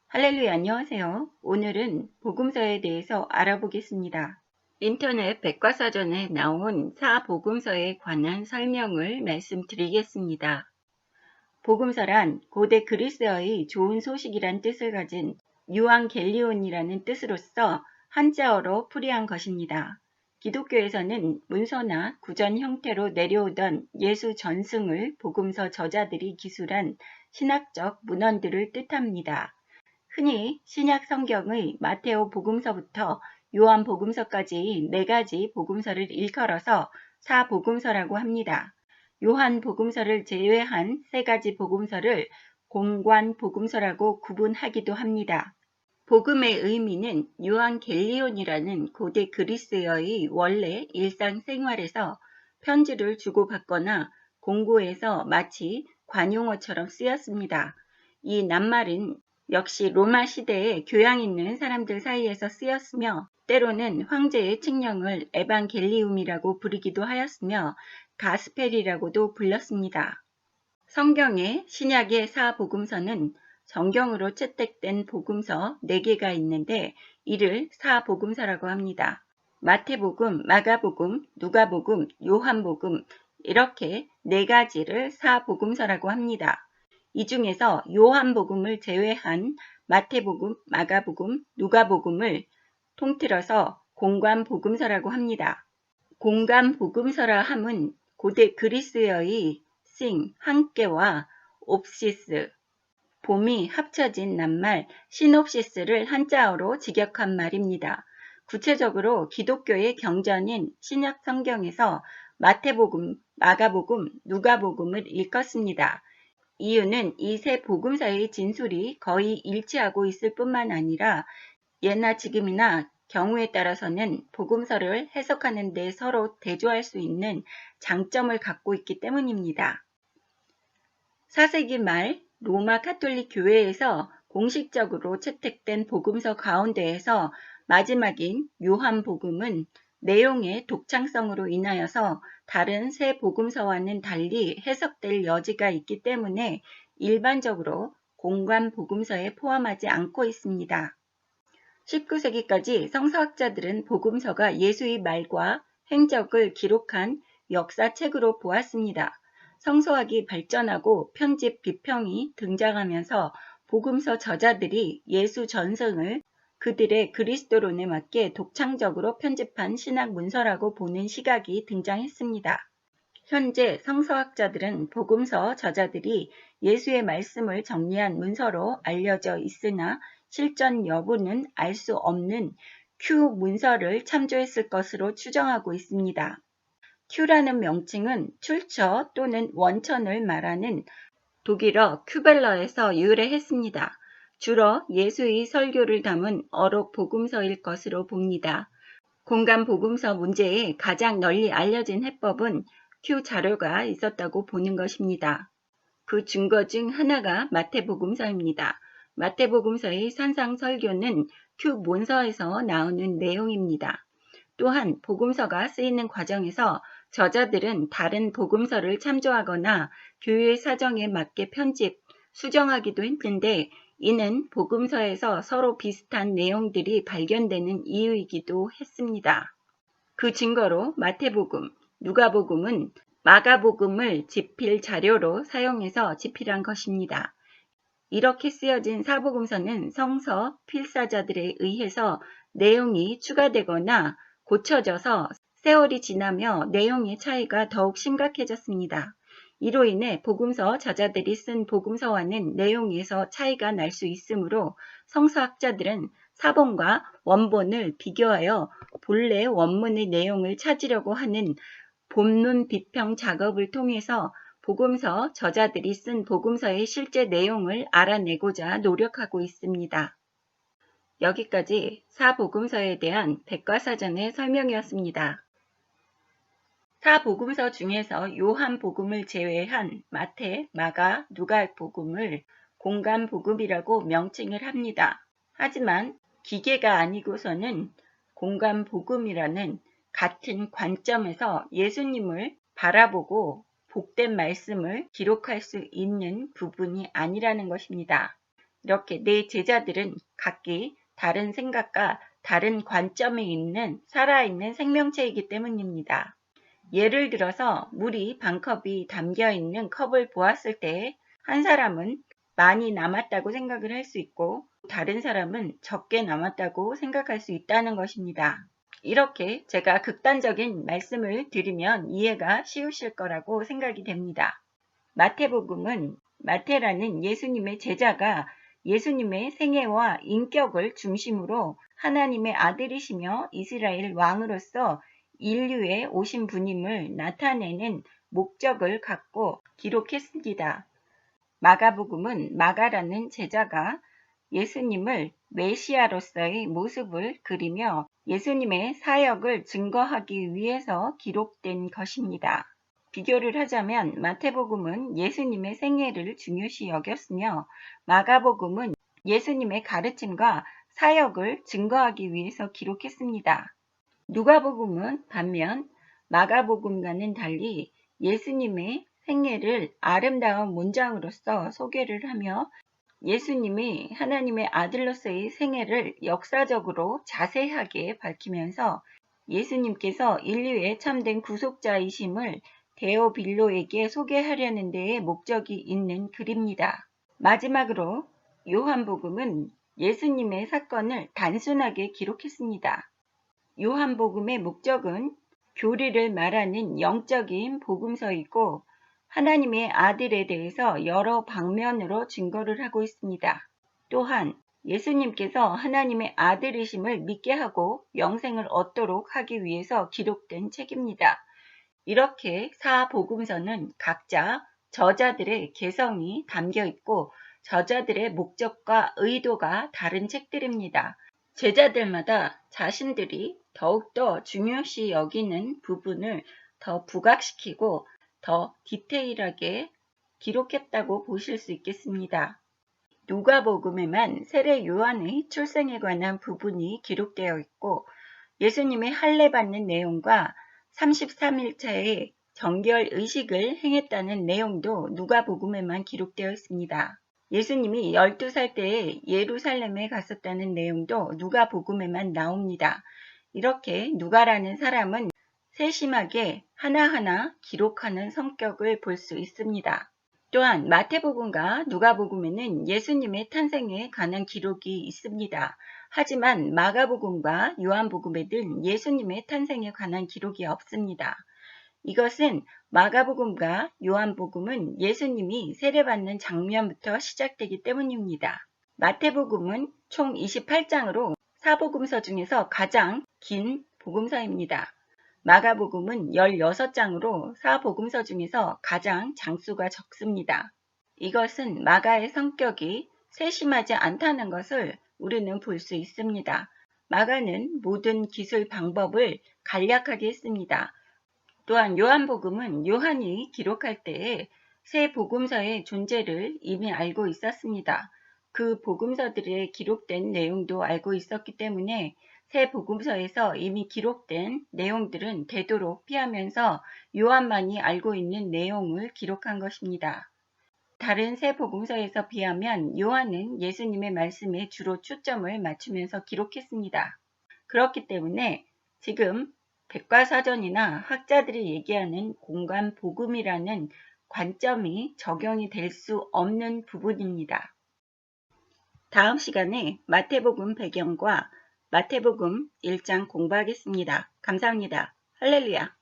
할렐루야, 안녕하세요. 오늘은 복음서에 대해서 알아보겠습니다. 인터넷 백과사전에 나온 사복음서에 관한 설명을 말씀드리겠습니다. 복음서란 고대 그리스어의 좋은 소식이란 뜻을 가진 유앙겔리온이라는 뜻으로서 한자어로 풀이한 것입니다. 기독교에서는 문서나 구전 형태로 내려오던 예수 전승을 복음서 저자들이 기술한 신학적 문헌들을 뜻합니다. 흔히 신약 성경의 마테오 복음서부터 요한 복음서까지 4가지 복음서를 일컬어서 사복음서라고 합니다. 요한 복음서를 제외한 3가지 복음서를 공관 복음서라고 구분하기도 합니다. 복음의 의미는 유앙겔리온이라는 고대 그리스어의 원래 일상생활에서 편지를 주고받거나 공고에서 마치 관용어처럼 쓰였습니다. 이 낱말은 역시 로마 시대에 교양 있는 사람들 사이에서 쓰였으며 때로는 황제의 칙령을 에반겔리움이라고 부르기도 하였으며 가스펠이라고도 불렀습니다. 성경의 신약의 사복음서는 정경으로 채택된 복음서 4개가 있는데 이를 사복음서라고 합니다. 마태복음, 마가복음, 누가복음, 요한복음 이렇게 4가지를 사복음서라고 합니다. 이 중에서 요한복음을 제외한 마태복음, 마가복음, 누가복음을 통틀어서 공관복음서라고 합니다. 공관복음서라 함은 고대 그리스어의 싱, 함께와 옵시스, 봄이 합쳐진 낱말 시놉시스를 한자어로 직역한 말입니다. 구체적으로 기독교의 경전인 신약 성경에서 마태복음, 마가복음, 누가복음을 일컫습니다. 이유는 이 세 복음서의 진술이 거의 일치하고 있을 뿐만 아니라 예나 지금이나 경우에 따라서는 복음서를 해석하는 데 서로 대조할 수 있는 장점을 갖고 있기 때문입니다. 4세기 말 로마 가톨릭 교회에서 공식적으로 채택된 복음서 가운데에서 마지막인 요한복음은 내용의 독창성으로 인하여서 다른 세 복음서와는 달리 해석될 여지가 있기 때문에 일반적으로 공관 복음서에 포함하지 않고 있습니다. 19세기까지 성서학자들은 복음서가 예수의 말과 행적을 기록한 역사책으로 보았습니다. 성서학이 발전하고 편집 비평이 등장하면서 복음서 저자들이 예수 전승을 그들의 그리스도론에 맞게 독창적으로 편집한 신학 문서라고 보는 시각이 등장했습니다. 현재 성서학자들은 복음서 저자들이 예수의 말씀을 정리한 문서로 알려져 있으나 실전 여부는 알 수 없는 큐 문서를 참조했을 것으로 추정하고 있습니다. 큐라는 명칭은 출처 또는 원천을 말하는 독일어 큐벨러에서 유래했습니다. 주로 예수의 설교를 담은 어록 복음서일 것으로 봅니다. 공간 복음서 문제에 가장 널리 알려진 해법은 큐 자료가 있었다고 보는 것입니다. 그 증거 중 하나가 마태복음서입니다. 마태복음서의 산상설교는 큐 문서에서 나오는 내용입니다. 또한 복음서가 쓰이는 과정에서 저자들은 다른 복음서를 참조하거나 교회 사정에 맞게 편집, 수정하기도 했는데 이는 복음서에서 서로 비슷한 내용들이 발견되는 이유이기도 했습니다. 그 증거로 마태복음, 누가복음은 마가복음을 집필 자료로 사용해서 집필한 것입니다. 이렇게 쓰여진 사복음서는 성서 필사자들에 의해서 내용이 추가되거나 고쳐져서 세월이 지나며 내용의 차이가 더욱 심각해졌습니다. 이로 인해 복음서 저자들이 쓴 복음서와는 내용에서 차이가 날 수 있으므로 성서학자들은 사본과 원본을 비교하여 본래 원문의 내용을 찾으려고 하는 본문 비평 작업을 통해서 복음서 저자들이 쓴 복음서의 실제 내용을 알아내고자 노력하고 있습니다. 여기까지 사복음서에 대한 백과사전의 설명이었습니다. 사복음서 중에서 요한복음을 제외한 마태, 마가, 누가복음을 공관복음이라고 명칭을 합니다. 하지만 기계가 아니고서는 공관복음이라는 같은 관점에서 예수님을 바라보고 복된 말씀을 기록할 수 있는 부분이 아니라는 것입니다. 이렇게 내 제자들은 각기 다른 생각과 다른 관점이 있는 살아있는 생명체이기 때문입니다. 예를 들어서 물이 반컵이 담겨있는 컵을 보았을 때 한 사람은 많이 남았다고 생각을 할 수 있고 다른 사람은 적게 남았다고 생각할 수 있다는 것입니다. 이렇게 제가 극단적인 말씀을 드리면 이해가 쉬우실 거라고 생각이 됩니다. 마태복음은 마태라는 예수님의 제자가 예수님의 생애와 인격을 중심으로 하나님의 아들이시며 이스라엘 왕으로서 인류에 오신 분임을 나타내는 목적을 갖고 기록했습니다. 마가복음은 마가라는 제자가 예수님을 메시아로서의 모습을 그리며 예수님의 사역을 증거하기 위해서 기록된 것입니다. 비교를 하자면 마태복음은 예수님의 생애를 중요시 여겼으며 마가복음은 예수님의 가르침과 사역을 증거하기 위해서 기록했습니다. 누가복음은 반면 마가복음과는 달리 예수님의 생애를 아름다운 문장으로서 소개를 하며 예수님이 하나님의 아들로서의 생애를 역사적으로 자세하게 밝히면서 예수님께서 인류의 참된 구속자이심을 데오빌로에게 소개하려는 데에 목적이 있는 글입니다. 마지막으로 요한복음은 예수님의 사건을 단순하게 기록했습니다. 요한복음의 목적은 교리를 말하는 영적인 복음서이고 하나님의 아들에 대해서 여러 방면으로 증거를 하고 있습니다. 또한 예수님께서 하나님의 아들이심을 믿게 하고 영생을 얻도록 하기 위해서 기록된 책입니다. 이렇게 사복음서는 각자 저자들의 개성이 담겨 있고 저자들의 목적과 의도가 다른 책들입니다. 제자들마다 자신들이 더욱더 중요시 여기는 부분을 더 부각시키고 더 디테일하게 기록했다고 보실 수 있겠습니다. 누가복음에만 세례 요한의 출생에 관한 부분이 기록되어 있고 예수님의 할례받는 내용과 33일차에 정결 의식을 행했다는 내용도 누가복음에만 기록되어 있습니다. 예수님이 12살 때에 예루살렘에 갔었다는 내용도 누가복음에만 나옵니다. 이렇게 누가라는 사람은 세심하게 하나하나 기록하는 성격을 볼 수 있습니다. 또한 마태복음과 누가복음에는 예수님의 탄생에 관한 기록이 있습니다. 하지만 마가복음과 요한복음에는 예수님의 탄생에 관한 기록이 없습니다. 이것은 마가복음과 요한복음은 예수님이 세례받는 장면부터 시작되기 때문입니다. 마태복음은 총 28장으로 사복음서 중에서 가장 긴 복음서입니다. 마가복음은 16장으로 사복음서 중에서 가장 장수가 적습니다. 이것은 마가의 성격이 세심하지 않다는 것을 우리는 볼 수 있습니다. 마가는 모든 기술 방법을 간략하게 했습니다. 또한 요한복음은 요한이 기록할 때에 세 복음서의 존재를 이미 알고 있었습니다. 그 복음서들에 기록된 내용도 알고 있었기 때문에 세 복음서에서 이미 기록된 내용들은 되도록 피하면서 요한만이 알고 있는 내용을 기록한 것입니다. 다른 세 복음서에서 비하면 요한은 예수님의 말씀에 주로 초점을 맞추면서 기록했습니다. 그렇기 때문에 지금 백과사전이나 학자들이 얘기하는 공간 복음이라는 관점이 적용이 될 수 없는 부분입니다. 다음 시간에 마태복음 배경과 마태복음 1장 공부하겠습니다. 감사합니다. 할렐루야.